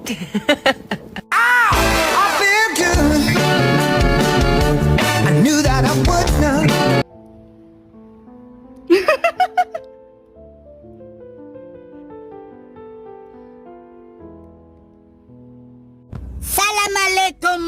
I feel good. I knew that I would not. Salam alaikum,